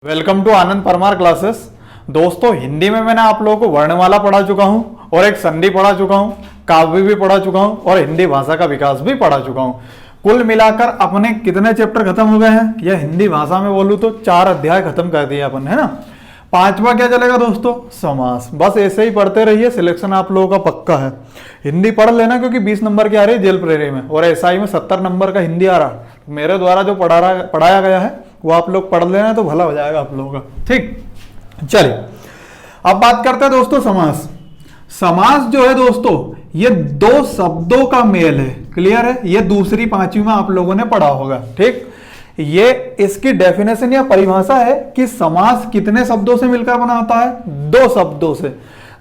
Welcome to Anand Parmar classes. दोस्तों, हिंदी में मैंने आप लोगों को वर्णमाला पढ़ा चुका हूं और एक संधि पढ़ा चुका हूं, काव्य भी पढ़ा चुका हूं और हिंदी भाषा का विकास भी पढ़ा चुका हूं। कुल मिलाकर अपने कितने चैप्टर खत्म हो गए हैं? यह हिंदी भाषा में बोलूं तो 4 अध्याय खत्म कर दिए अपन, है ना। 5वां क्या चलेगा दोस्तों? समास। बस ऐसे ही पढ़ते रहिए, सिलेक्शन आप लोगों का पक्का है। हिंदी पढ़ लेना क्योंकि 20 नंबर की आ रही है जेल प्रेरी में और एसआई में 70 नंबर का हिंदी आ रहा है। मेरे द्वारा जो पढ़ाया गया है वो आप लोग पढ़ लेना तो भला हो जाएगा आप लोगों का। ठीक, चलिए अब बात करते हैं दोस्तों समास। समास जो है दोस्तों, ये 2 शब्दों का मेल है। क्लियर है? ये दूसरी 5वीं में आप लोगों ने पढ़ा होगा। ठीक, ये इसकी डेफिनेशन या परिभाषा है कि समास कितने शब्दों से मिलकर बना होता है? 2 शब्दों से।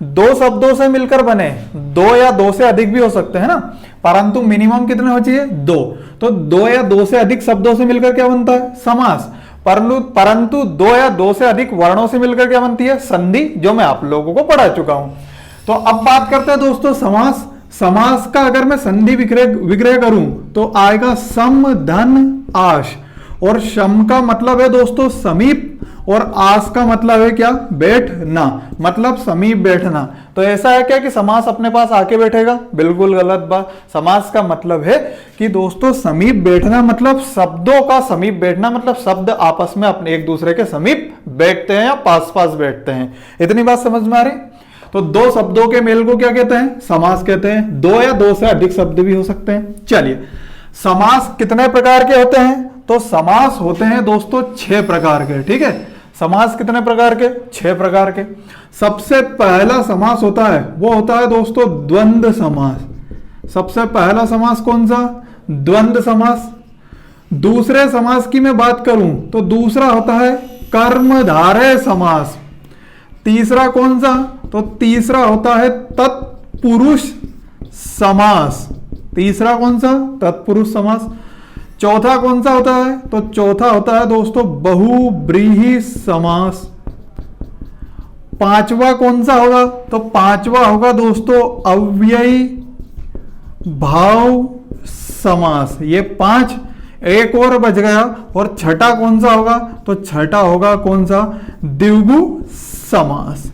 2 शब्दों से मिलकर बने, 2 या 2 से अधिक भी हो सकते हैं ना, परंतु मिनिमम कितने हो चाहिए? 2। तो 2 या 2 से अधिक शब्दों से मिलकर क्या बनता है? समास। परंतु 2 या 2 से अधिक वर्णों से मिलकर क्या बनती है? संधि, जो मैं आप लोगों को पढ़ा चुका हूं। तो अब बात करते हैं दोस्तों समास। समास का अगर मैं संधि विग्रह करूं तो आएगा सम धन आश। और सम का मतलब है दोस्तों समीप और आस का मतलब है क्या? बैठना, मतलब समीप बैठना। तो ऐसा है क्या कि समास अपने पास आके बैठेगा? बिल्कुल गलत बात। समास का मतलब है कि दोस्तों समीप बैठना, मतलब शब्दों का समीप बैठना, मतलब शब्द आपस में अपने एक दूसरे के समीप बैठते हैं या पास पास बैठते हैं। इतनी बात समझ में आ रही? तो 2 शब्दों के मेल को क्या कहते हैं? समास कहते हैं। 2 या 2 से अधिक शब्द भी हो सकते हैं। चलिए, समास कितने प्रकार के होते हैं? तो समास होते हैं दोस्तों 6 प्रकार के। ठीक है, समास कितने प्रकार के? 6 प्रकार के। सबसे पहला समास होता है वो होता है दोस्तों द्वंद्व समास। सबसे पहला समास कौन सा? द्वंद्व समास। दूसरे समास की मैं बात करूं तो दूसरा होता है कर्मधारय समास। तीसरा कौन सा? तो तीसरा होता है तत्पुरुष समास। तीसरा कौन सा? तत्पुरुष समास। चौथा कौन सा होता है? तो चौथा होता है दोस्तों बहुव्रीहि समास। 5वां कौन सा होगा? तो 5वां होगा दोस्तों अव्ययी भाव समास। ये 5, एक और बच गया। और छठा कौन सा होगा? तो छठा होगा कौन सा? द्विगु समास।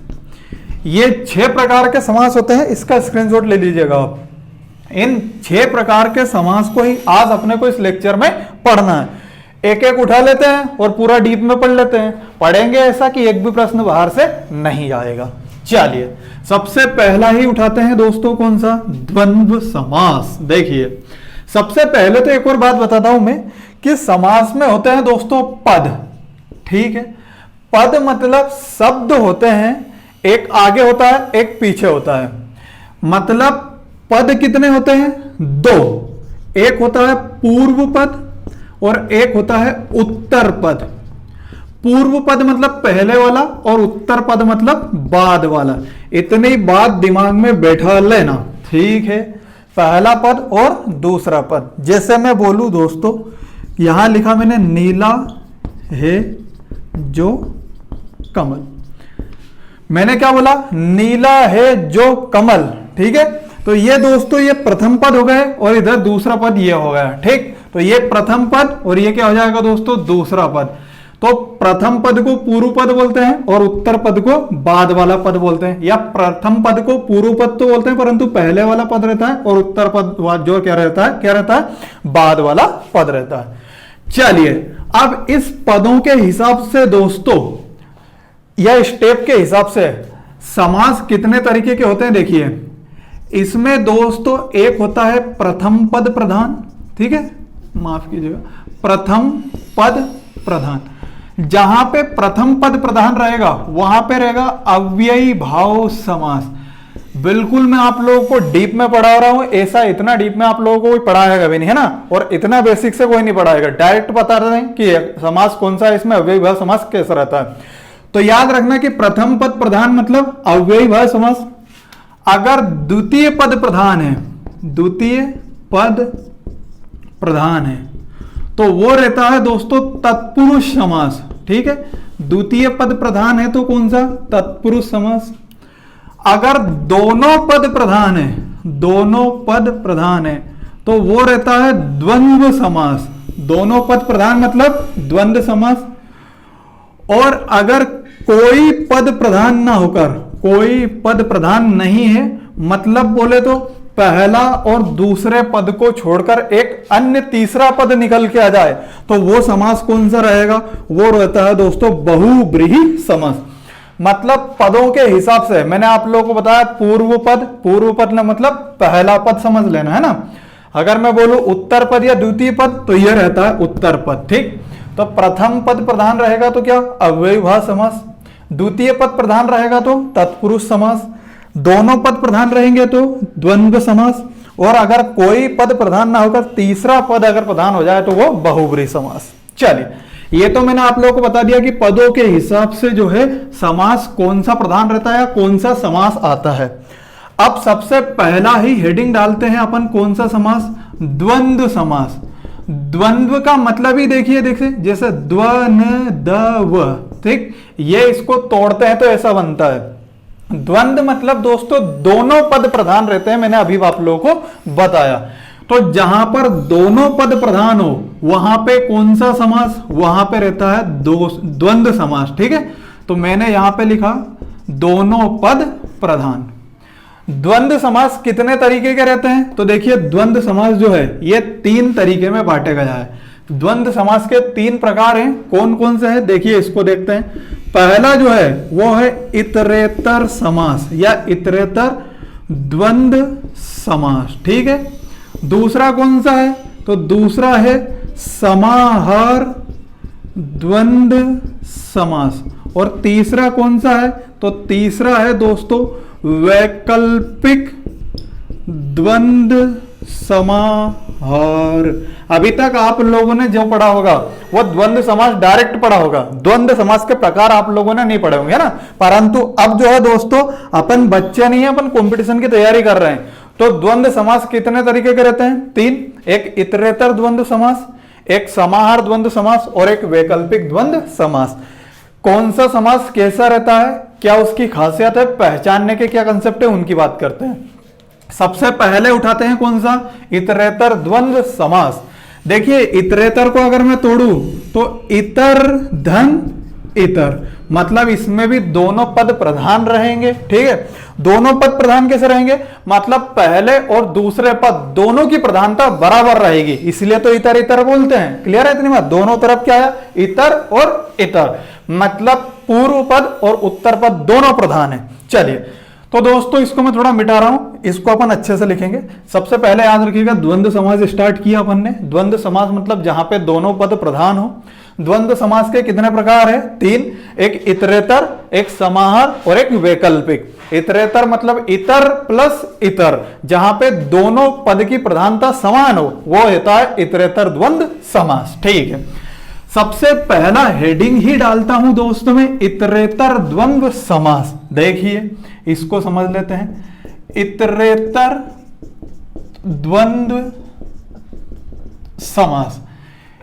ये 6 प्रकार के समास होते हैं। इसका स्क्रीनशॉट ले लीजिएगा आप। इन 6 प्रकार के समास को ही आज अपने को इस लेक्चर में पढ़ना है। एक एक उठा लेते हैं और पूरा डीप में पढ़ लेते हैं। पढ़ेंगे ऐसा कि एक भी प्रश्न बाहर से नहीं आएगा। चलिए, सबसे पहला ही उठाते हैं दोस्तों, कौन सा? द्वंद्व समास। देखिए, सबसे पहले तो एक और बात बताता हूं मैं कि समास में होते हैं दोस्तों पद। ठीक है, पद मतलब शब्द होते हैं, एक आगे होता है एक पीछे होता है। मतलब पद कितने होते हैं? 2। एक होता है पूर्व पद और एक होता है उत्तर पद। पूर्व पद मतलब पहले वाला और उत्तर पद मतलब बाद वाला। इतनी बात दिमाग में बैठा लेना। ठीक है, पहला पद और दूसरा पद। जैसे मैं बोलूं दोस्तों, यहां लिखा मैंने नीला है जो कमल। मैंने क्या बोला? नीला है जो कमल। ठीक है, तो ये दोस्तों ये प्रथम पद हो गए और इधर दूसरा पद ये हो गया। ठीक, तो ये प्रथम पद और ये क्या हो जाएगा दोस्तों? दूसरा पद। तो प्रथम पद को पूर्व पद बोलते हैं और उत्तर पद को बाद वाला पद बोलते हैं। या प्रथम पद को पूर्व पद तो बोलते हैं, परंतु पहले वाला पद रहता है और उत्तर पद जो क्या रहता है? बाद वाला पद रहता है। चलिए, अब इस पदों के हिसाब से दोस्तों या स्टेप के हिसाब से समास कितने तरीके के होते हैं देखिए। इसमें दोस्तों एक होता है प्रथम पद प्रधान। ठीक है, माफ कीजिएगा, प्रथम पद प्रधान। जहां पे प्रथम पद प्रधान रहेगा वहां पे रहेगा अव्ययी भाव समास। बिल्कुल मैं आप लोगों को डीप में पढ़ा रहा हूं, ऐसा इतना डीप में आप लोगों को कोई पढ़ाएगा भी नहीं, है ना। और इतना बेसिक से कोई नहीं पढ़ाएगा, डायरेक्ट बता रहे हैं कि समास कौन सा है, इसमें अव्ययी भाव समास कैसा रहता है। तो याद रखना कि प्रथम पद प्रधान मतलब अव्ययी भाव समास। अगर द्वितीय पद प्रधान है, द्वितीय पद प्रधान है, तो वो रहता है दोस्तों तत्पुरुष समास। ठीक है, द्वितीय पद प्रधान है तो कौन सा? तत्पुरुष समास। अगर दोनों पद प्रधान है, दोनों पद प्रधान है, तो वो रहता है द्वंद्व समास। दोनों पद प्रधान मतलब द्वंद्व समास। और अगर कोई पद प्रधान ना होकर, कोई पद प्रधान नहीं है, मतलब बोले तो पहला और दूसरे पद को छोड़कर एक अन्य तीसरा पद निकल के आ जाए, तो वो समास कौन सा रहेगा? वो रहता है दोस्तों बहुब्रीहि समास। मतलब पदों के हिसाब से मैंने आप लोगों को बताया पूर्व पद, पूर्व पद ना मतलब पहला पद समझ लेना है ना। अगर मैं बोलूं उत्तर पद या द्वितीय पद तो यह रहता है उत्तर पद, ठीक। तो प्रथम पद प्रधान रहेगा तो क्या? अव्ययीभाव समास। द्वितीय पद प्रधान रहेगा तो तत्पुरुष समास। दोनों पद प्रधान रहेंगे तो द्वंद्व समास। और अगर कोई पद प्रधान ना होकर तीसरा पद अगर प्रधान हो जाए तो वो बहुब्रीहि समास। चलिए, ये तो मैंने आप लोगों को बता दिया कि पदों के हिसाब से जो है समास कौन सा प्रधान रहता है या कौन सा समास आता है। अब सबसे पहला ही हेडिंग डालते हैं अपन, कौन सा समास? द्वंद्व समास। द्वंद्व का मतलब ही देखिए जैसे द्वंद्व, ठीक। ये इसको तोड़ते हैं तो ऐसा बनता है। द्वंद्व मतलब दोस्तों दोनों पद प्रधान रहते हैं, मैंने अभी आप लोगों को बताया। तो जहां पर दोनों पद प्रधान हो वहां पे कौन सा समास? वहां पे रहता है द्वंद्व समास, ठीक है। तो मैंने यहां पे लिखा दोनों पद प्रधान। द्वंद्व समास कितने तरीके के रहते हैं? तो देखिए द्वंद्व समास जो है ये 3 तरीके में बांटे गया है। द्वंद्व समास के 3 प्रकार हैं। कौन कौन से हैं? देखिए इसको देखते हैं। पहला जो है वो है इतरेतर समास या इतरेतर द्वंद्व समास, ठीक है। दूसरा कौन सा है? तो दूसरा है समाहार द्वंद्व समास। और तीसरा कौन सा है? तो तीसरा है दोस्तों वैकल्पिक द्वंद्व समाहार। अभी तक आप लोगों ने जो पढ़ा होगा वो द्वंद्व समास डायरेक्ट पढ़ा होगा, द्वंद्व समास के प्रकार आप लोगों ने नहीं पढ़े होंगे ना। परंतु अब जो है दोस्तों अपन बच्चे नहीं है, अपन कंपटीशन की तैयारी कर रहे हैं। तो द्वंद्व समास कितने तरीके के रहते हैं? 3। एक इतरेतर द्वंद्व समास, एक समाहार द्वंद्व समास और एक वैकल्पिक द्वंद्व समास। कौन सा समास कैसा रहता है, क्या उसकी खासियत है, पहचानने के क्या कंसेप्ट है, उनकी बात करते हैं। सबसे पहले उठाते हैं कौन सा? इतरेतर द्वंद्व समास। देखिए इतरेतर को अगर मैं तोड़ू तो इतर धन इतर, मतलब इसमें भी दोनों पद प्रधान रहेंगे, ठीक है। दोनों पद प्रधान कैसे रहेंगे? मतलब पहले और दूसरे पद दोनों की प्रधानता बराबर रहेगी, इसलिए तो इतर इतर बोलते हैं। क्लियर है इतनी बात? दोनों तरफ क्या है? इतर और इतर, मतलब पूर्व पद और उत्तर पद दोनों प्रधान है। चलिए तो दोस्तों इसको मैं थोड़ा मिटा रहा हूं, इसको अपन अच्छे से लिखेंगे। सबसे पहले याद रखिएगा द्वंद्व समास स्टार्ट किया अपन ने। द्वंद्व समास मतलब जहां पे दोनों पद प्रधान हो। द्वंद्व समास के कितने प्रकार है? 3। एक इतरेतर, एक समाहार और एक वैकल्पिक। इतरेतर मतलब इतर प्लस इतर, जहां पे दोनों पद की प्रधानता समान हो वो होता है इतरेतर द्वंद्व समास, ठीक है। सबसे पहला हेडिंग ही डालता हूं दोस्तों में इतरेतर द्वंद्व समास। देखिए इसको समझ लेते हैं। इतरेतर द्वंद्व समास,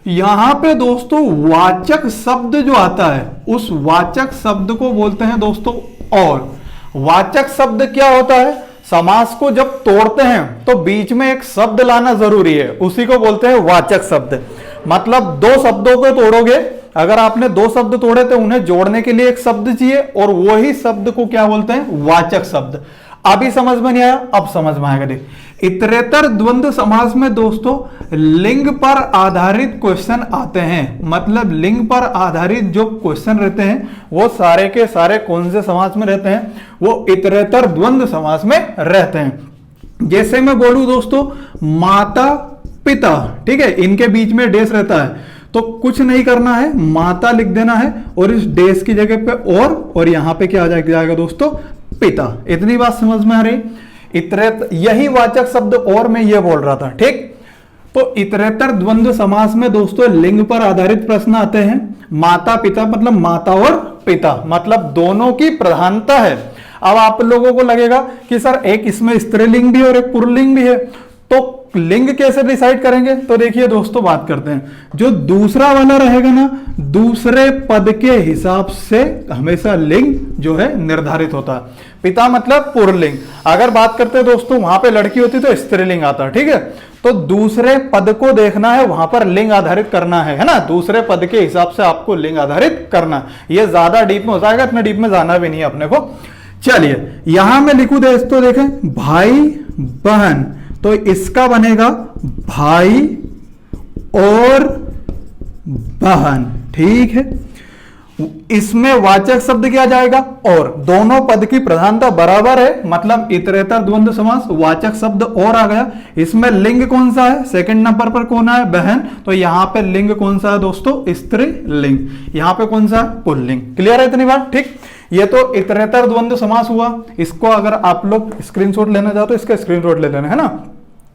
यहां पे दोस्तों वाचक शब्द जो आता है उस वाचक शब्द को बोलते हैं दोस्तों और। वाचक शब्द क्या होता है? समास को जब तोड़ते हैं तो बीच में एक शब्द लाना जरूरी है, उसी को बोलते हैं वाचक शब्द। मतलब 2 शब्दों को तोड़ोगे, अगर आपने 2 शब्द तोड़े तो उन्हें जोड़ने के लिए एक शब्द चाहिए और वही शब्द को क्या बोलते हैं? वाचक शब्द। अभी समझ में नहीं आया? अब समझ में आएगा। देख इतरेतर द्वंद्व समास में दोस्तों लिंग पर आधारित क्वेश्चन आते हैं, मतलब लिंग पर आधारित जो क्वेश्चन रहते हैं वो सारे के सारे कौन से समास में रहते हैं? वो इतरेतर द्वंद्व समास में रहते हैं। जैसे मैं बोलूं दोस्तों माता पिता, ठीक है, इनके बीच में डेश रहता है तो कुछ नहीं करना है, माता लिख देना है और इस डेश की जगह पे और यहां पे क्या आ जाएगा दोस्तों? पिता। इतनी बात समझ में आ रही? इतरेतर, यही वाचक शब्द और मैं ये बोल रहा था, ठीक। तो इतरेतर द्वंद्व समास में दोस्तों लिंग पर आधारित प्रश्न आते हैं। माता पिता मतलब माता और पिता, मतलब दोनों की प्रधानता है। अब आप लोगों को लगेगा कि सर एक इसमें स्त्रीलिंग भी है और एक पुल्लिंग भी है, तो लिंग कैसे डिसाइड करेंगे? तो देखिए दोस्तों बात करते हैं। जो दूसरा वाला रहेगा ना, दूसरे पद के हिसाब से हमेशा लिंग जो है निर्धारित होता है। पिता मतलब पुल्लिंग। अगर बात करते हैं दोस्तों वहां पे लड़की होती तो स्त्रीलिंग आता, ठीक है। तो दूसरे पद को देखना है, वहां पर लिंग आधारित करना है ना, दूसरे पद के हिसाब से आपको लिंग आधारित करना। ये ज्यादा डीप में हो जाएगा, इतना डीप में जाना भी नहीं है अपने को। चलिए यहां मैं लिखूं दोस्तों, देखें भाई बहन, तो इसका बनेगा भाई और बहन, ठीक है। इसमें वाचक शब्द क्या जाएगा, और दोनों पद की प्रधानता बराबर है, मतलब इतरेतर द्वंद्व समास, वाचक शब्द और आ गया। इसमें लिंग कौन सा है, सेकंड नंबर पर कौन है, बहन, तो यहां पे लिंग कौन सा है दोस्तों, स्त्रीलिंग, यहां पे कौन सा है, पुल्लिंग। क्लियर है इतनी बात, ठीक। ये तो इतरेतर द्वंद्व समास हुआ। इसको अगर आप लोग स्क्रीनशॉट लेना चाहो तो इसका स्क्रीनशॉट ले लेना है ना,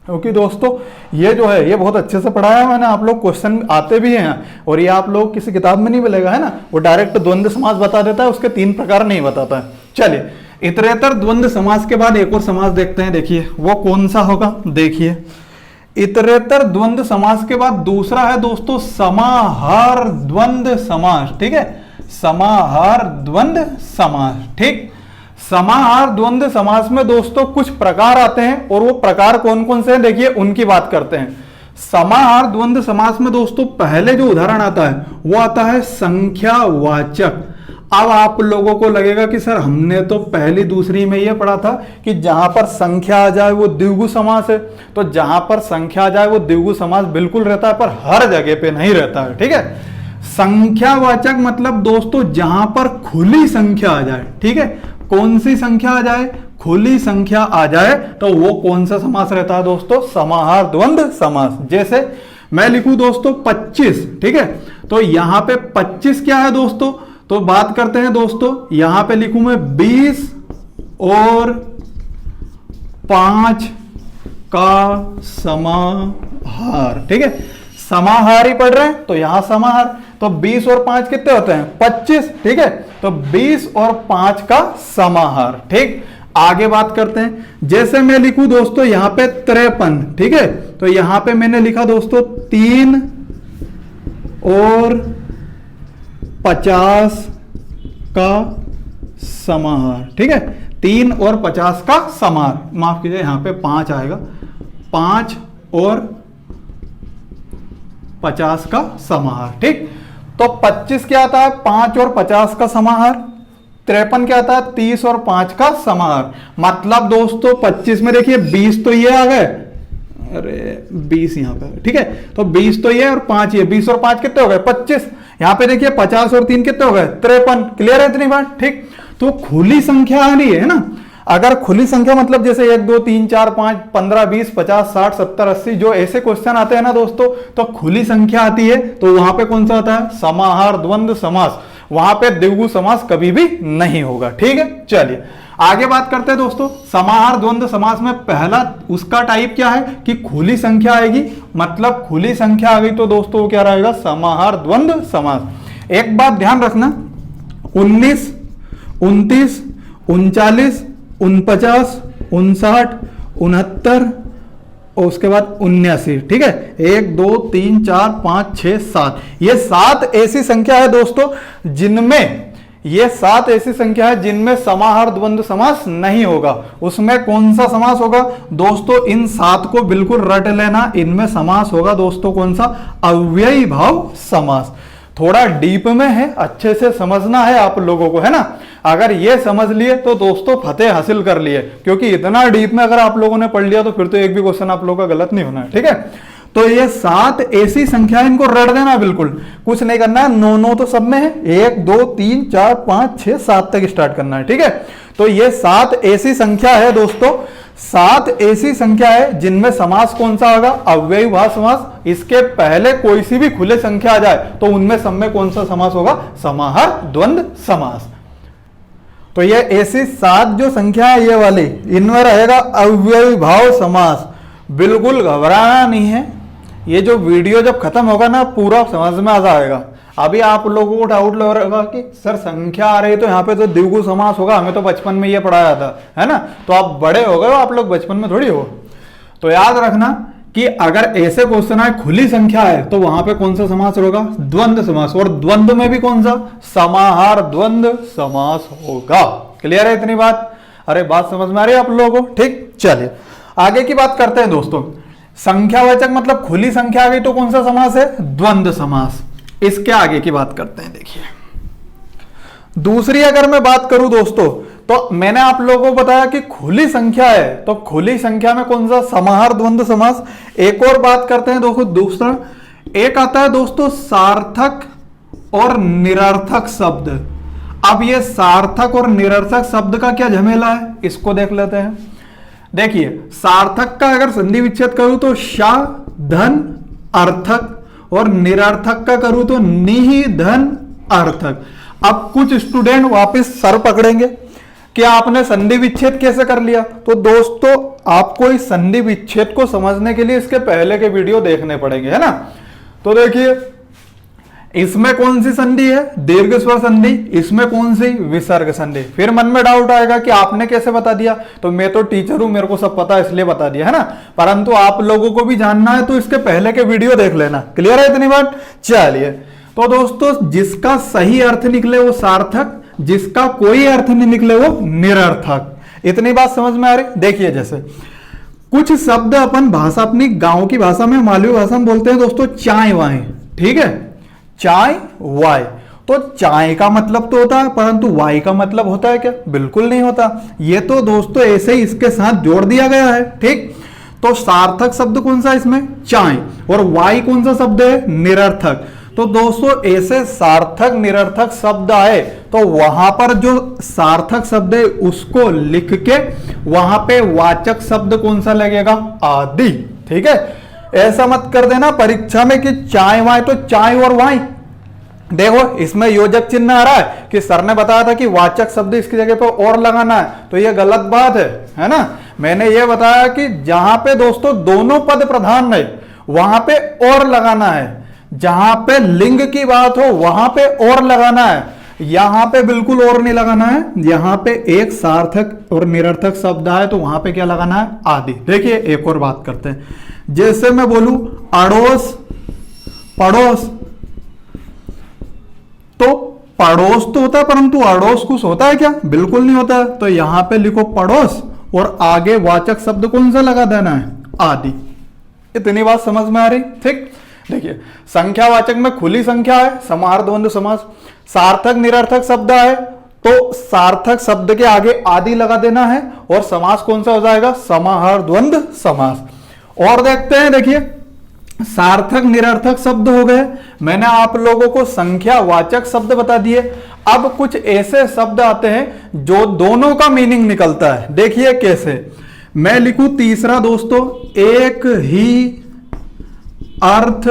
क्योंकि दोस्तों ये जो है ये बहुत अच्छे से पढ़ाया है मैंने, आप लोग क्वेश्चन आते भी हैं, और ये आप लोग किसी किताब में नहीं मिलेगा, है ना, वो डायरेक्ट द्वंद्व समास बता देता है, उसके 3 प्रकार नहीं बताता है। चलिए इतरेतर द्वंद्व समास के बाद एक और समास देखते हैं, देखिए वो कौन सा होगा। देखिए इतरेतर द्वंद्व समास के बाद दूसरा है दोस्तों समाहार द्वंद्व समास, ठीक है, समाहार द्वंद्व समास, ठीक। समाहार द्वंद्व समास में दोस्तों कुछ प्रकार आते हैं, और वो प्रकार कौन कौन से हैं देखिए उनकी बात करते हैं। समाहार द्वंद्व समास में दोस्तों पहले जो उदाहरण आता है वो आता है संख्यावाचक। अब आप लोगों को लगेगा कि सर हमने तो पहली दूसरी में ये पढ़ा था कि जहां पर संख्या आ जाए वो द्विगु समास है, तो जहां पर संख्या आ जाए वो द्विगु समास बिल्कुल रहता है, पर हर जगह पे नहीं रहता है, ठीक है। संख्यावाचक मतलब दोस्तों जहां पर खुली संख्या आ जाए, ठीक है, कौन सी संख्या आ जाए, खुली संख्या आ जाए, तो वो कौन सा समास रहता है दोस्तों, समाहार द्वंद्व समास। जैसे मैं लिखूं दोस्तों 25, ठीक है, तो यहां पे 25 क्या है दोस्तों, तो बात करते हैं दोस्तों, यहां पे लिखूं मैं 20 और 5 का समाहार, ठीक है, समाहार ही पढ़ रहे हैं तो यहां समाहार, तो 20 और 5 कितने होते हैं, 25, ठीक है, तो 20 और 5 का समाहार, ठीक। आगे बात करते हैं, जैसे मैं लिखूं दोस्तों यहां पे 53, ठीक है, तो यहां पे मैंने लिखा दोस्तों 3 और 50 का समाहार, ठीक है, 3 और 50 का समाहार, माफ कीजिए यहां पे 5 आएगा, 5 और 50 का समाहार, ठीक। तो 25 क्या आता है, 5 और 50 का समाहार। 53 क्या आता है, 30 और 5 का समाहार। मतलब दोस्तों 25 में देखिए 20 तो ये आ गए, अरे 20 यहां पे, ठीक है, तो 20 तो ये और 5 ये, 20 और 5 कितने हो गए, 25। यहां पे देखिए 50 और 3 कितने हो गए, 53। क्लियर है इतनी बात, ठीक। तो खुली संख्या आ रही है ना, अगर खुली संख्या मतलब जैसे 1 2 3 4 5 15 20 50 60 70 80 जो ऐसे क्वेश्चन आते हैं ना दोस्तों, तो खुली संख्या आती है, तो वहां पे कौन सा आता है, समाहार द्वंद्व समास। वहां पे द्विगु समास कभी भी नहीं होगा, ठीक है। चलिए आगे बात करते हैं दोस्तों, समाहार द्वंद्व समास में पहला उसका टाइप क्या है कि खुली संख्या आएगी, मतलब खुली संख्या आ गई तो दोस्तों क्या रहेगा, समाहार द्वंद्व समास। एक बात ध्यान रखना, 19 29 39 49 59 69 और उसके बाद 79, ठीक है, 1 2 3 4 5 6 7, ये 7 ऐसी संख्या है दोस्तों जिनमें, ये 7 ऐसी संख्या है जिनमें समाहार द्वंद्व समास नहीं होगा। उसमें कौन सा समास होगा दोस्तों, इन 7 को बिल्कुल रट लेना, इनमें समास होगा दोस्तों कौन सा, अव्ययी भाव समास। थोड़ा डीप में है, अच्छे से समझना है आप लोगों को, है ना। अगर ये समझ लिए तो दोस्तों फतेह हासिल कर लिए, क्योंकि इतना डीप में अगर आप लोगों ने पढ़ लिया तो फिर तो एक भी क्वेश्चन आप लोगों का गलत नहीं होना है, ठीक है। तो ये 7 ऐसी संख्या, इनको रट देना, बिल्कुल कुछ नहीं करना है, 9 9 तो सब में है, 1 2 3 4 5 6 7 तक स्टार्ट करना है, ठीक है। तो ये 7 ऐसी संख्या है दोस्तों, 7 ऐसी संख्या है जिनमें समास कौन सा होगा, अव्ययी भाव समास। इसके पहले कोई सी भी खुले संख्या आ जाए तो उनमें सब में कौन सा समास होगा, समाहार द्वंद्व समास। तो ये ऐसी 7 जो संख्या है ये वाली, इनमें रहेगा अव्ययी भाव समास। बिल्कुल घबराना नहीं है, ये जो वीडियो जब खत्म होगा ना पूरा समझ में आ जाएगा। अभी आप लोगों को डाउट लग रहा होगा कि सर संख्या आ रही है तो यहाँ पे तो द्विगु समास होगा, हमें तो बचपन में ये पढ़ाया था, है ना। तो आप बड़े हो गए हो, आप लोग बचपन में थोड़ी हो। तो याद रखना कि अगर ऐसे क्वेश्चन आए खुली संख्या है तो वहां पे कौन सा समास होगा, द्वंद्व समास, और द्वंद्व में भी कौन सा, समाहार द्वंद्व समास होगा। क्लियर है इतनी बात, अरे बात समझ में आ रही है आप लोगों को, ठीक। चलिए आगे की बात करते हैं दोस्तों, संख्यावाचक मतलब खुली संख्या आ गई तो कौन सा समास है? द्वंद्व समास। इसके आगे की बात करते हैं। देखिए दूसरी अगर मैं बात करूं दोस्तों, तो मैंने आप लोगों को बताया कि खुली संख्या है, तो खुली संख्या में कौन सा? समाहार द्वंद्व समास। एक और बात करते हैं दोस्तों, दूसरा एक आता है दोस्तों सार्थक और निरर्थक शब्द। अब ये सार्थक और निरर्थक शब्द का क्या झमेला है, इसको देख लेते हैं। देखिए सार्थक का अगर संधि विच्छेद करूं तो शा धन अर्थक, और निरर्थक का करूं तो नि धन अर्थक। अब कुछ स्टूडेंट वापस सर पकड़ेंगे कि आपने संधि विच्छेद कैसे कर लिया। तो दोस्तों आपको इस संधि विच्छेद को समझने के लिए इसके पहले के वीडियो देखने पड़ेंगे, है ना। तो देखिए इसमें कौन सी संधि है? दीर्घ स्वर संधि। इसमें कौन सी? विसर्ग संधि। फिर मन में डाउट आएगा कि आपने कैसे बता दिया, तो मैं तो टीचर हूं, मेरे को सब पता है इसलिए बता दिया, है ना। परंतु आप लोगों को भी जानना है तो इसके पहले के वीडियो देख लेना। क्लियर है इतनी बात? चलिए तो दोस्तों जिसका सही अर्थ निकले वो सार्थक, जिसका कोई अर्थ नहीं निकले वो निरर्थक। इतनी बात समझ में आ रही? देखिए जैसे कुछ शब्द अपन भाषा अपनी गांव की भाषा में, मालवी भाषा में बोलते हैं दोस्तों चाय वाय, ठीक है, चाय वाय। तो चाय का मतलब तो होता है, परंतु वाय का मतलब होता है क्या? बिल्कुल नहीं होता। ये तो दोस्तों ऐसे ही इसके साथ जोड़ दिया गया है, ठीक। तो सार्थक शब्द कौन सा इसमें? चाय। और वाय कौन सा शब्द है? निरर्थक। तो दोस्तों ऐसे सार्थक निरर्थक शब्द आए तो वहां पर जो सार्थक शब्द है उसको लिख के वहां पे वाचक शब्द कौन सा लगेगा? आदि, ठीक है। ऐसा मत कर देना परीक्षा में कि चाय वाय, तो चाय और वाय। देखो इसमें योजक चिन्ह आ रहा है कि सर ने बताया था कि वाचक शब्द इसकी जगह पर और लगाना है, तो यह गलत बात है ना। मैंने यह बताया कि जहां पे दोस्तों दोनों पद प्रधान है वहां पे और लगाना है, जहां पे लिंग की बात हो वहां पे और लगाना है, यहां पे बिल्कुल और नहीं लगाना है। यहां पे एक सार्थक और निरर्थक शब्द आए तो वहां पे क्या लगाना है? आदि। देखिए एक और बात करते हैं, जैसे मैं बोलूं अड़ोस पड़ोस, तो पड़ोस तो होता है परंतु अड़ोस कुछ होता है क्या? बिल्कुल नहीं होता। तो यहां पे लिखो पड़ोस और आगे वाचक शब्द कौन सा लगा देना है? आदि। इतनी बात समझ में आ रही? ठीक। देखिए संख्यावाचक में खुली संख्या है, समाहार द्वंद्व समास। सार्थक निरर्थक शब्द है तो सार्थक शब्द के आगे आदि लगा देना है, और समास कौन सा हो जाएगा? समाहार द्वंद्व समास। और देखते हैं, देखिए सार्थक निरर्थक शब्द हो गए, मैंने आप लोगों को संख्यावाचक शब्द बता दिए। अब कुछ ऐसे शब्द आते हैं जो दोनों का मीनिंग निकलता है। देखिए कैसे, मैं लिखूं तीसरा दोस्तों, एक ही अर्थ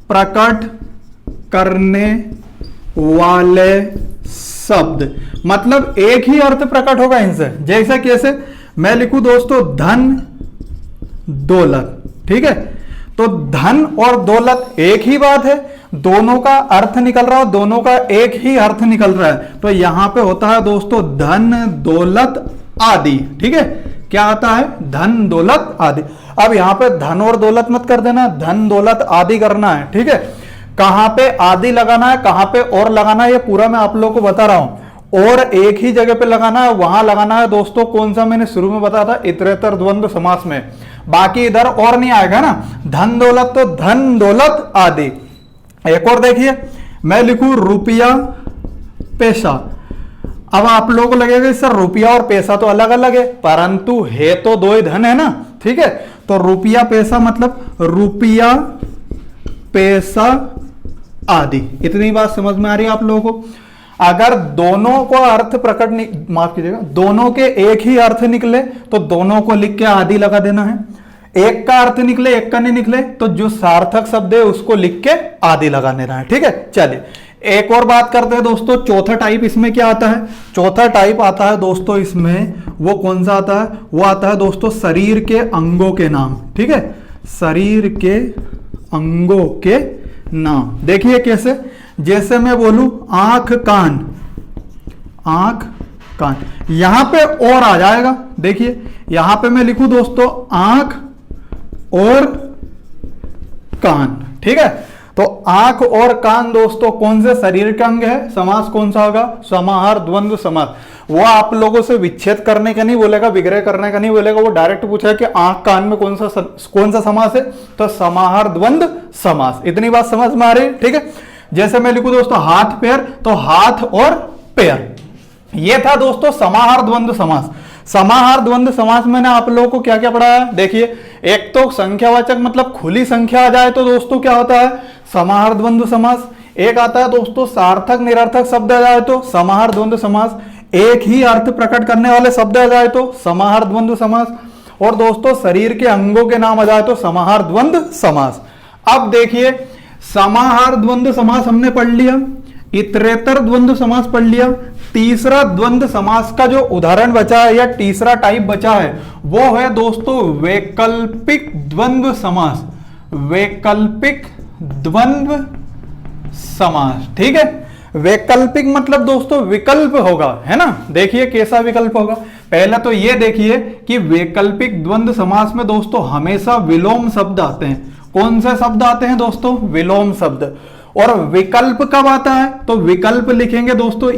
प्रकट करने वाले शब्द, मतलब एक ही अर्थ प्रकट होगा इनसे। जैसे कैसे, मैं लिखूं दोस्तों धन दौलत, ठीक है। तो धन और दौलत एक ही बात है, दोनों का अर्थ निकल रहा है, दोनों का एक ही अर्थ निकल रहा है। तो यहां पे होता है दोस्तों धन दौलत आदि, ठीक है। क्या आता है? धन दौलत आदि। अब यहां पे धन और दौलत मत कर देना, धन दौलत आदि करना है, ठीक है। कहां पे आदि लगाना है, कहां पे और लगाना है, ये पूरा मैं आप लोगों को बता रहा हूं। और एक ही जगह पे लगाना है, वहां लगाना है दोस्तों कौन सा? मैंने शुरू में बताया था, इतरेतर द्वंद्व समास में। बाकी इधर और नहीं आएगा ना। धन दौलत तो धन दौलत आदि। एक और देखिए, मैं लिखूं रुपया पैसा। अब आप लोगों को लगेगा सर रुपया और पैसा तो अलग अलग है, परंतु है तो दो ही धन है ना, ठीक है। तो रुपया पैसा मतलब रुपया पैसा आदि। इतनी बात समझ में आ रही है आप लोगों को? अगर दोनों को अर्थ प्रकट नहीं, माफ कीजिएगा, दोनों के एक ही अर्थ निकले तो दोनों को लिख के आदि लगा देना है। एक का अर्थ निकले एक का नहीं निकले तो जो सार्थक शब्द है उसको लिख के आदि लगा देना है, ठीक है। चलिए एक और बात करते हैं दोस्तों, चौथा टाइप इसमें क्या आता है? चौथा टाइप आता है दोस्तों इसमें, वो कौन सा आता है? वो आता है दोस्तों शरीर के अंगों के नाम, ठीक है। शरीर के अंगों के नाम। देखिए कैसे, जैसे मैं बोलूं आंख कान, आंख कान, यहां पे और आ जाएगा। देखिए यहां पे मैं लिखूं दोस्तों आंख और कान, ठीक है। तो आंख और कान दोस्तों कौन से शरीर के अंग है? समास कौन सा होगा? समाहार द्वंद्व समास। वो आप लोगों से विच्छेद करने का नहीं बोलेगा, विग्रह करने का नहीं बोलेगा, वो डायरेक्ट पूछा कि आंख कान में कौन सा समास है? तो समाहार द्वंद्व समास। इतनी बात समझ में आ रही है? ठीक है। जैसे मैं लिखूं दोस्तों हाथ पैर, तो हाथ और पैर। ये था दोस्तों समाहार द्वंद्व समास। समाहार द्वंद्व समास मैंने आप लोगों को क्या क्या पढ़ाया? देखिए, एक तो संख्यावाचक मतलब खुली संख्या आ जाए तो दोस्तों क्या होता है? समाहार द्वंद्व समास। एक आता है दोस्तों सार्थक निरर्थक शब्द आ जाए तो समाहार द्वंद्व समास। एक ही अर्थ प्रकट करने वाले शब्द आ जाए तो समाहार द्वंद्व समास। और दोस्तों शरीर के अंगों के नाम आ जाए तो समाहार द्वंद्व समास। अब देखिए, समाहार द्वंद्व समास हमने पढ़ लिया, इतरेतर द्वंद्व समास पढ़ लिया। तीसरा द्वंद्व समास का जो उदाहरण बचा है या तीसरा टाइप बचा है वो है दोस्तों वैकल्पिक द्वंद्व समास। वैकल्पिक द्वंद्व समास, ठीक है। वैकल्पिक मतलब दोस्तों विकल्प होगा, है ना। देखिए कैसा विकल्प होगा। पहले तो ये देखिए कि वैकल्पिक द्वंद्व समास में दोस्तों हमेशा विलोम शब्द आते हैं। कौन से शब्द आते हैं दोस्तों? विलोम शब्द। और विकल्प कब आता है? तो विकल्प लिखेंगे दोस्तों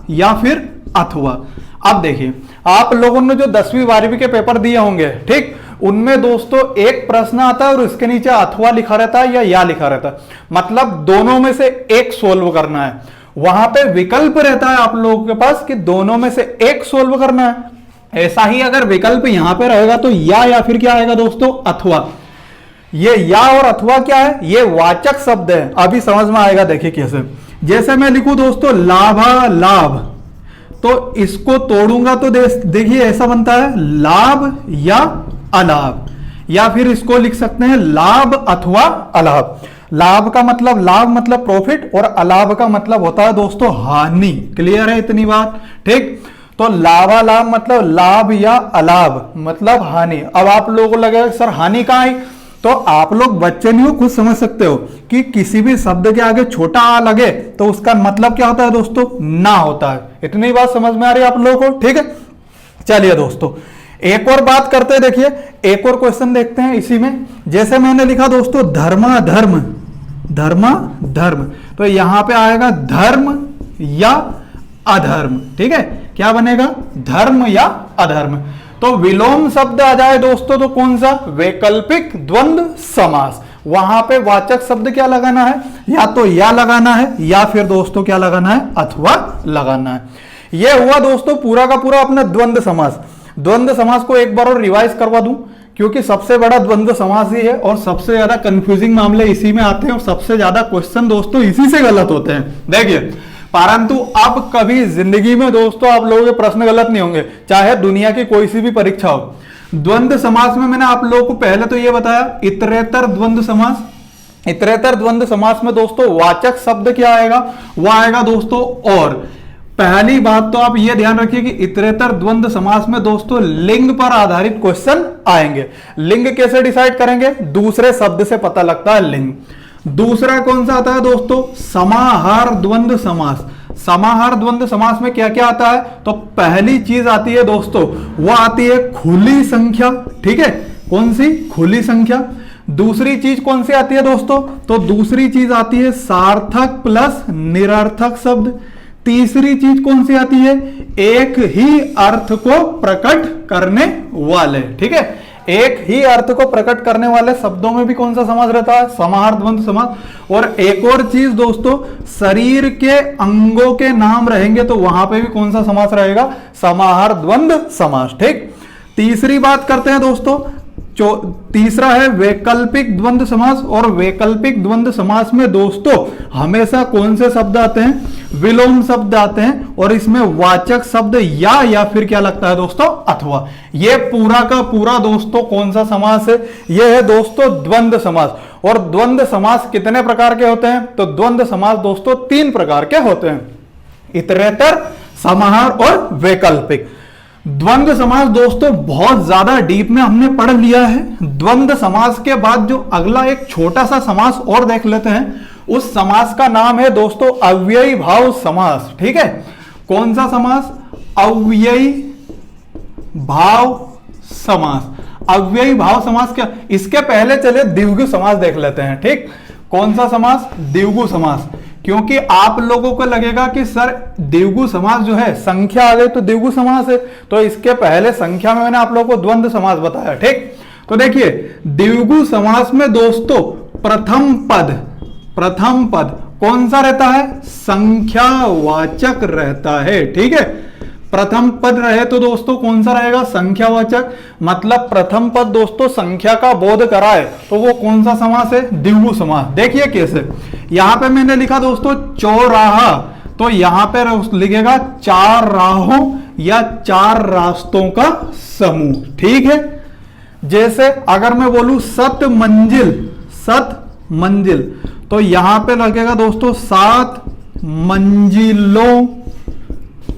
या फिर अथवा। अब देखिए, आप लोगों ने जो 10वीं 12वीं के पेपर दिए होंगे, ठीक, उनमें दोस्तों एक प्रश्न आता है और उसके नीचे अथवा लिखा रहता है या लिखा रहता है, मतलब दोनों में से एक सोल्व करना है। वहां पे विकल्प रहता है आप लोगों के पास कि दोनों में से एक सोल्व करना है। ऐसा ही अगर विकल्प यहां पे रहेगा तो या फिर क्या आएगा दोस्तों? अथवा। ये या और अथवा क्या है? ये वाचक शब्द है। अभी समझ में आएगा, देखिए कैसे। जैसे मैं लिखूं दोस्तों लाभा लाभ, तो इसको तोड़ूंगा तो देखिए ऐसा बनता है लाभ या अलाभ, या फिर इसको लिख सकते हैं लाभ अथवा अलाभ। लाभ का मतलब प्रॉफिट और अलाभ का मतलब होता है दोस्तों हानि। क्लियर है इतनी बात? ठीक। तो लाभालाभ मतलब लाभ या अलाभ मतलब हानि। अब आप लोगों को लगेगा सर हानि कहां है? तो आप लोग बच्चे नहीं हो, खुद समझ सकते हो कि किसी भी शब्द के आगे छोटा आ लगे तो उसका मतलब क्या होता है दोस्तों? ना होता है। इतनी बात समझ में आ रही है आप लोगों को? ठीक है। चलिए दोस्तों एक और बात करते हैं। देखिए एक और क्वेश्चन देखते हैं इसी में। जैसे मैंने लिखा दोस्तों धर्मा धर्म, धर्मा धर्म, तो यहां पे आएगा धर्म या अधर्म। ठीक है, क्या बनेगा? धर्म या अधर्म। तो विलोम शब्द आ जाए दोस्तों तो कौन सा? वैकल्पिक द्वंद्व समास। वहां पे वाचक शब्द क्या लगाना है? या तो या लगाना है या फिर दोस्तों क्या लगाना है? अथवा लगाना है। यह हुआ दोस्तों पूरा का पूरा अपना द्वंद्व समास। द्वंद्व समास को एक बार और रिवाइज करवा दूं, क्योंकि सबसे बड़ा द्वंद्व समास ही है और सबसे ज्यादा कंफ्यूजिंग मामले इसी में आते हैं और सबसे ज्यादा क्वेश्चन दोस्तों इसी से गलत होते हैं। देखिए, परंतु अब कभी जिंदगी में दोस्तों आप लोगों के प्रश्न गलत नहीं होंगे, चाहे दुनिया की कोई सी भी परीक्षा हो। द्वंद्व समास में मैंने आप लोगों को पहले तो यह बताया इतरेतर द्वंद्व समास। इतरेतर द्वंद्व समास में दोस्तों वाचक शब्द क्या आएगा? वह आएगा दोस्तों और। पहली बात तो आप यह ध्यान रखिए कि इतरेतर द्वंद्व समास में दोस्तों लिंग पर आधारित क्वेश्चन आएंगे। लिंग कैसे डिसाइड करेंगे? दूसरे शब्द से पता लगता है लिंग। दूसरा कौन सा आता है दोस्तों? समाहार द्वंद्व समास। समाहार द्वंद्व समास में क्या क्या आता है? तो पहली चीज आती है दोस्तों, वह आती है खुली संख्या। ठीक है, कौन सी? खुली संख्या। दूसरी चीज कौन सी आती है दोस्तों? तो दूसरी चीज आती है सार्थक प्लस निरर्थक शब्द। तीसरी चीज कौन सी आती है? एक ही अर्थ को प्रकट करने वाले। ठीक है, एक ही अर्थ को प्रकट करने वाले शब्दों में भी कौन सा समास रहता है? समाहार द्वंद्व समास। और एक और चीज दोस्तों, शरीर के अंगों के नाम रहेंगे तो वहां पे भी कौन सा समास रहेगा? समाहार द्वंद्व समास। ठीक। तीसरी बात करते हैं दोस्तों, तीसरा है वैकल्पिक द्वंद्व समास। और वैकल्पिक द्वंद्व समास में दोस्तों हमेशा कौन से शब्द आते हैं? विलोम शब्द आते हैं और इसमें वाचक शब्द या फिर क्या लगता है दोस्तों? अथवा। ये पूरा का पूरा दोस्तों कौन सा समास है? यह है दोस्तों द्वंद्व समास। और द्वंद्व समास कितने प्रकार के होते हैं? तो द्वंद्व समास दोस्तों 3 प्रकार के होते हैं, इतरेतर, समाहार और वैकल्पिक। द्वंद्व समास दोस्तों बहुत ज्यादा डीप में हमने पढ़ लिया है। द्वंद्व समास के बाद जो अगला एक छोटा सा समास और देख लेते हैं, उस समास का नाम है दोस्तों अव्ययी भाव समास। ठीक है, कौन सा समास? अव्ययी भाव समास। अव्ययी भाव समास क्या? इसके पहले चले द्विगु समास देख लेते हैं। ठीक, कौन सा समास? द्विगु समास। क्योंकि आप लोगों को लगेगा कि सर द्विगु समास जो है संख्या आ गई तो द्विगु समास है, तो इसके पहले संख्या में मैंने आप लोगों को द्वंद्व समास बताया। ठीक, तो देखिए द्विगु समास में दोस्तों प्रथम पद कौन सा रहता है? संख्यावाचक रहता है। ठीक है, प्रथम पद रहे तो दोस्तों कौन सा रहेगा? संख्यावाचक। मतलब प्रथम पद दोस्तों संख्या का बोध कराए तो वो कौन सा समास है? द्विगु समास। देखिए कैसे, यहां पे मैंने लिखा दोस्तों चौराहा, तो यहां पे लिखेगा चार राहों या चार रास्तों का समूह। ठीक है, जैसे अगर मैं बोलूं सत मंजिल, तो यहां पे लगेगा दोस्तों 7 मंजिलों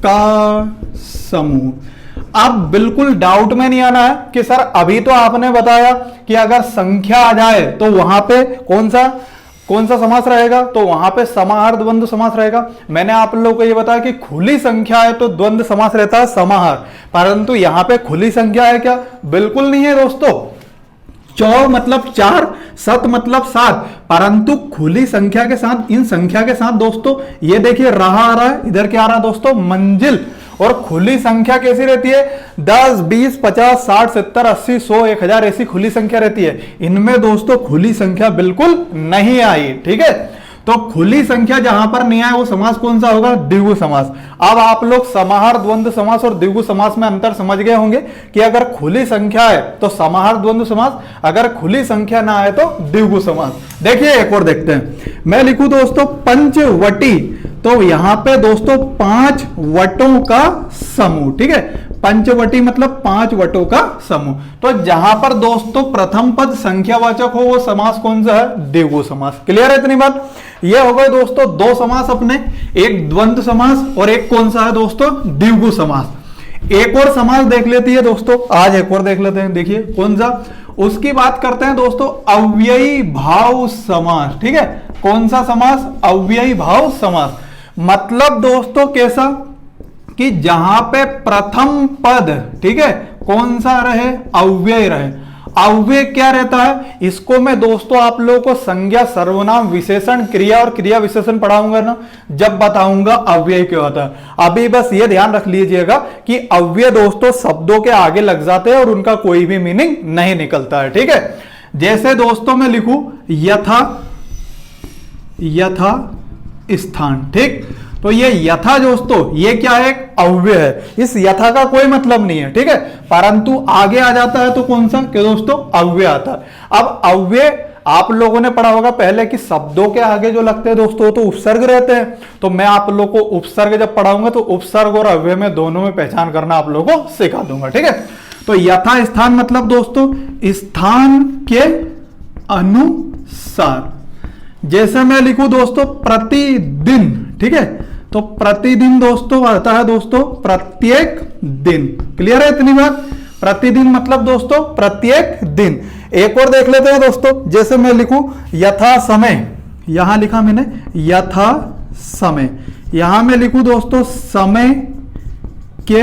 का समूह। अब बिल्कुल डाउट में नहीं आना है कि सर अभी तो आपने बताया कि अगर संख्या आ जाए तो वहां पे कौन सा समास रहेगा? तो वहां पे समाहार द्वंद्व समास रहेगा। मैंने आप लोगों को यह बताया कि खुली संख्या है तो द्वंद्व समास रहता है समाहार, परंतु यहां पे खुली संख्या है क्या? बिल्कुल नहीं है दोस्तों। चौ मतलब 4, सत मतलब 7, परंतु खुली संख्या के साथ, इन संख्या के साथ दोस्तों ये देखिए रहा आ रहा है, इधर क्या आ रहा है दोस्तों? मंजिल। और खुली संख्या कैसी रहती है? 10, 20, 50, 60, 70, 80, 100, 1000 ऐसी खुली संख्या रहती है। इनमें दोस्तों खुली संख्या बिल्कुल नहीं आई। ठीक है, तो खुली संख्या जहां पर नहीं आए वो समास कौन सा होगा? द्विगु समास। अब आप लोग समाहार द्वंद्व समास और द्विगु समास में अंतर समझ गए होंगे कि अगर खुली संख्या है तो समाहार द्वंद्व समास, अगर खुली संख्या ना आए तो द्विगु समास। देखिए एक और देखते हैं, मैं लिखूं दोस्तों पंचवटी, तो यहां पे दोस्तों 5 वटों का समूह। ठीक है, पंचवटी मतलब 5 वटों का समूह। तो जहां पर दोस्तों प्रथम पद संख्यावाचक हो वो समास कौन सा है? द्विगु समास। क्लियर है इतनी बात? ये हो गए दोस्तों 2 समास अपने, एक द्वंद्व समास और एक कौन सा है दोस्तों? द्विगु समास। एक और समास देख लेती है दोस्तों, आज एक और देख लेते हैं। देखिए कौन सा? उसकी बात करते हैं दोस्तों अव्ययी भाव समास। ठीक है, कौन सा समास? अव्ययी भाव समास। मतलब दोस्तों कैसा कि जहां पे प्रथम पद, ठीक है, कौन सा रहे? अव्यय रहे। अव्यय क्या रहता है? इसको मैं दोस्तों आप लोगों को संज्ञा, सर्वनाम, विशेषण, क्रिया और क्रिया विशेषण पढ़ाऊंगा ना, जब बताऊंगा अव्यय क्या होता है। अभी बस ये ध्यान रख लीजिएगा कि अव्यय दोस्तों शब्दों के आगे लग जाते हैं और उनका कोई भी मीनिंग नहीं निकलता है। ठीक है, जैसे दोस्तों मैं लिखूं यथा स्थान। ठीक, तो ये यथा दोस्तों ये क्या है? अव्यय है। इस यथा का कोई मतलब नहीं है। ठीक है, परंतु आगे आ जाता है तो कौन सा? कि दोस्तों अव्यय आता है। अब अव्यय आप लोगों ने पढ़ा होगा पहले कि शब्दों के आगे जो लगते हैं दोस्तों तो उपसर्ग रहते हैं। तो मैं आप लोगों को उपसर्ग जब पढ़ाऊंगा तो उपसर्ग और अव्यय में दोनों में पहचान करना आप लोगों को सिखा दूंगा। ठीक है, तो यथा स्थान मतलब दोस्तों स्थान के अनुसार। जैसे मैं लिखूं दोस्तों प्रतिदिन। ठीक है, तो प्रतिदिन दोस्तों आता है दोस्तों प्रत्येक दिन। क्लियर है इतनी बात? प्रतिदिन मतलब दोस्तों प्रत्येक दिन। एक और देख लेते हैं दोस्तों, जैसे मैं लिखूं यथा समय, यहां लिखा मैंने यथा समय, यहां मैं लिखूं दोस्तों समय के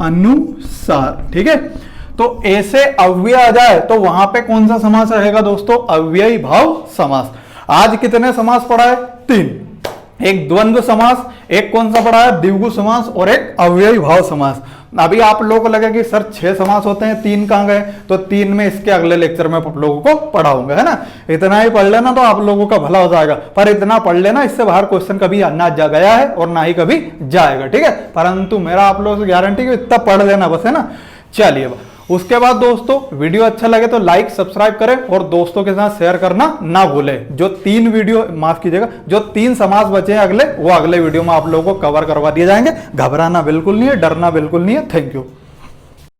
अनुसार। ठीक है, तो ऐसे अव्यय आ जाए तो वहां पे कौन सा समास रहेगा दोस्तों? अव्ययी भाव समास। आज कितने समास पढ़ा है? 3। एक द्वंद्व समास, एक कौन सा पढ़ा है? द्विगु समास और एक अव्ययी भाव समास। अभी आप लोगों को लगे कि सर 6 समास होते हैं, 3 कहां गए? तो 3 में इसके अगले लेक्चर में आप लोगों को पढ़ाऊंगा, है ना। इतना ही पढ़ लेना तो आप लोगों का भला हो जाएगा, पर इतना पढ़ लेना इससे बाहर क्वेश्चन कभी ना जा गया है और ना ही कभी जाएगा। ठीक है, परंतु मेरा आप लोगों से गारंटी कि इतना पढ़ लेना बस, है ना। चलिए, उसके बाद दोस्तों वीडियो अच्छा लगे तो लाइक सब्सक्राइब करें और दोस्तों के साथ शेयर करना ना भूलें। जो 3 वीडियो, माफ कीजिएगा, जो 3 समास बचे हैं अगले, वो अगले वीडियो में आप लोगों को कवर करवा दिए जाएंगे। घबराना बिल्कुल नहीं है, डरना बिल्कुल नहीं है। Thank you.